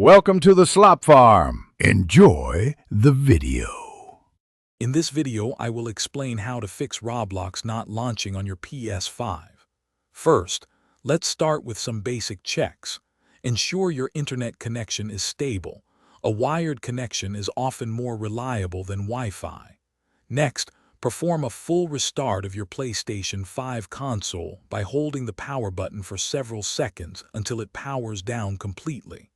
Welcome to the Slop Farm. Enjoy the video. In this video, I will explain how to fix Roblox not launching on your PS5. First, let's start with some basic checks. Ensure your internet connection is stable. A wired connection is often more reliable than Wi-Fi. Next, perform a full restart of your PlayStation 5 console by holding the power button for several seconds until it powers down completely.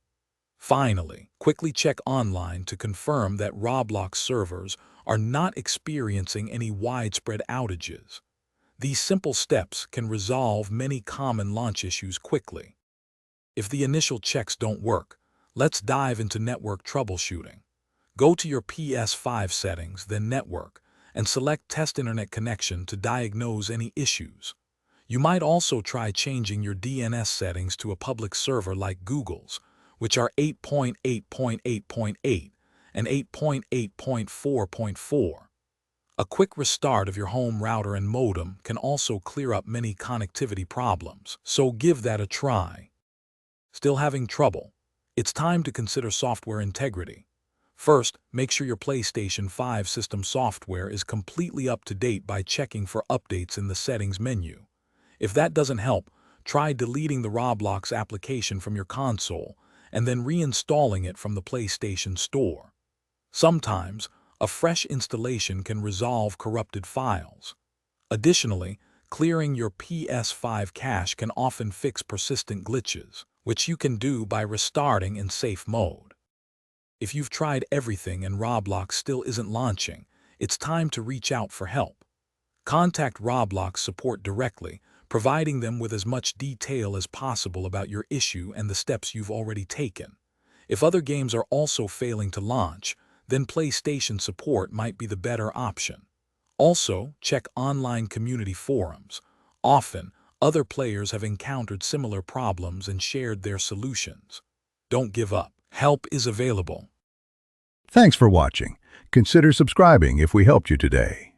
Finally, quickly check online to confirm that Roblox servers are not experiencing any widespread outages. These simple steps can resolve many common launch issues quickly. If the initial checks don't work, let's dive into network troubleshooting. Go to your PS5 settings, then Network, and select Test Internet Connection to diagnose any issues. You might also try changing your DNS settings to a public server like Google's, which are 8.8.8.8 and 8.8.4.4. A quick restart of your home router and modem can also clear up many connectivity problems, so give that a try. Still having trouble? It's time to consider software integrity. First, make sure your PlayStation 5 system software is completely up to date by checking for updates in the settings menu. If that doesn't help, try deleting the Roblox application from your console and then reinstalling it from the PlayStation Store. Sometimes, a fresh installation can resolve corrupted files. Additionally, clearing your PS5 cache can often fix persistent glitches, which you can do by restarting in safe mode. If you've tried everything and Roblox still isn't launching, it's time to reach out for help. Contact Roblox support directly, providing them with as much detail as possible about your issue and the steps you've already taken. If other games are also failing to launch, then PlayStation support might be the better option. Also, check online community forums. Often, other players have encountered similar problems and shared their solutions. Don't give up. Help is available. Thanks for watching. Consider subscribing if we helped you today.